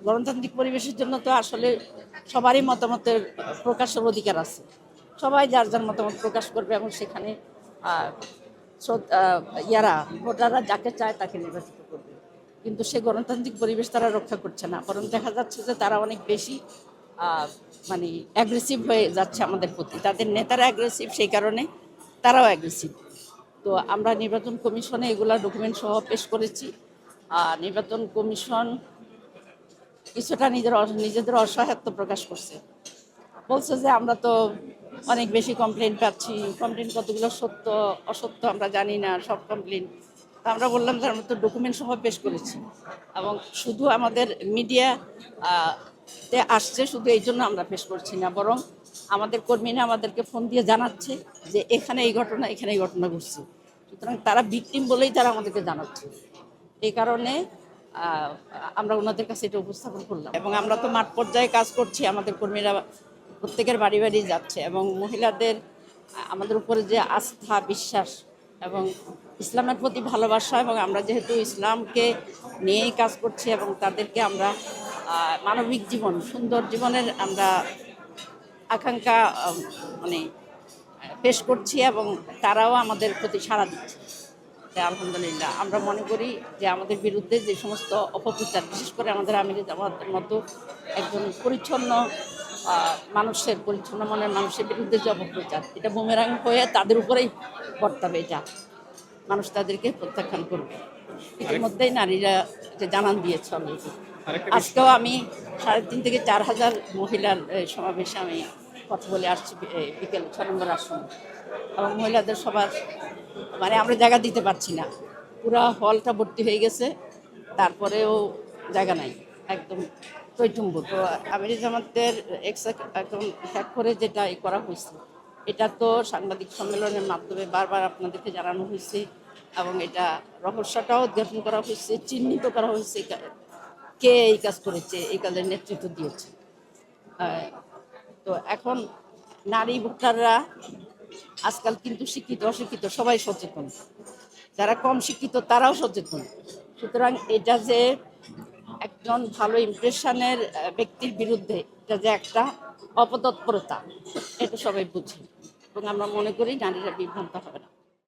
গণতান্ত্রিক পরিবেশের জন্য তো আসলে সবারই মতামতের প্রকাশের অধিকার আছে। সবাই যার যার মতামত প্রকাশ করবে এবং সেখানে আহ, ইয়ারা ভোটাররা যাকে চায় তাকে নির্বাচিত করবে। কিন্তু সে গণতান্ত্রিক পরিবেশ তারা রক্ষা করছে না, বরং দেখা যাচ্ছে যে তারা অনেক বেশি মানে অ্যাগ্রেসিভ হয়ে যাচ্ছে আমাদের প্রতি। তাদের নেতারা অ্যাগ্রেসিভ, সেই কারণে তারাও অ্যাগ্রেসিভ। তো আমরা নির্বাচন কমিশনে এগুলা ডকুমেন্ট সহ পেশ করেছি। নির্বাচন কমিশন কিছুটা নিজেদের অসহায়ত্ব প্রকাশ করছে। বলছে যে আমরা তো অনেক বেশি কমপ্লেন পাচ্ছি, কমপ্লেন কতগুলো সত্য অসত্য আমরা জানি না, সব কমপ্লেন। তা আমরা বললাম যে আমরা তো ডকুমেন্ট সহ পেশ করেছি, এবং শুধু আমাদের মিডিয়া তে আসছে শুধু এই জন্য আমরা পেশ করছি না, বরং আমাদের কর্মীরা আমাদেরকে ফোন দিয়ে জানাচ্ছে যে এখানে এই ঘটনা, এখানে এই ঘটনা ঘটছে। সুতরাং তারা ভিকটিম বলেই তারা আমাদেরকে জানাচ্ছে। এই কারণে আমরা ওনাদের কাছে এটা উপস্থাপন করলাম। এবং আমরা তো মাঠ পর্যায়ে কাজ করছি, আমাদের কর্মীরা প্রত্যেকের বাড়ি বাড়ি যাচ্ছে, এবং মহিলাদের আমাদের উপরে যে আস্থা, বিশ্বাস এবং ইসলামের প্রতি ভালোবাসা, এবং আমরা যেহেতু ইসলামকে নিয়েই কাজ করছি এবং তাদেরকে আমরা মানবিক জীবন, সুন্দর জীবনের আমরা আকাঙ্ক্ষা মানে পেশ করছি, এবং তারাও আমাদের প্রতি সাড়া দিচ্ছে। আলহামদুলিল্লাহ আমরা মনে করি যে আমাদের বিরুদ্ধে যে সমস্ত অপপ্রচার, বিশেষ করে আমাদের আমির জামাতের মতো একজন পরিচ্ছন্ন পরিচ্ছন্ন মনের মানুষের বিরুদ্ধে যে অপপ্রচার, এটা বুমেরাং হয়ে তাদের উপরেই বর্তাবে। এটা মানুষ তাদেরকে প্রত্যাখ্যান করবে। ইতিমধ্যেই নারীরা এটা জানান দিয়েছে অলরেডি। আজকেও আমি 3.5 থেকে 4,000 মহিলার সমাবেশে আমি কথা বলে আসছি বিকেল 6 নম্বর আসন, এবং মহিলাদের সবার মানে আমরা জায়গা দিতে পারছি না, পুরো হলটা ভর্তি হয়ে গেছে, তারপরেও জায়গা নাই, একদম টইটুম্বুর। তো আমির জামাতের একদম হ্যাক করে যেটা করা হয়েছে, এটা তো সাংবাদিক সম্মেলনের মাধ্যমে বারবার আপনাদেরকে জানানো হয়েছে, এবং এটা রহস্যটাও উদ্ঘাটন করা হয়েছে, চিহ্নিত করা হয়েছে কে এই কাজ করেছে, এই কাজের নেতৃত্ব দিয়েছে। তো এখন নারী ভোটাররা আজকাল কিন্তু শিক্ষিত অশিক্ষিত সবাই সচেতন, যারা কম শিক্ষিত তারাও সচেতন। সুতরাং এটা যে একজন ভালো ইমপ্রেশনের ব্যক্তির বিরুদ্ধে এটা যে একটা অপতৎপরতা, এটা সবাই বুঝে, এবং আমরা মনে করি নারীরা বিভ্রান্ত হবে না।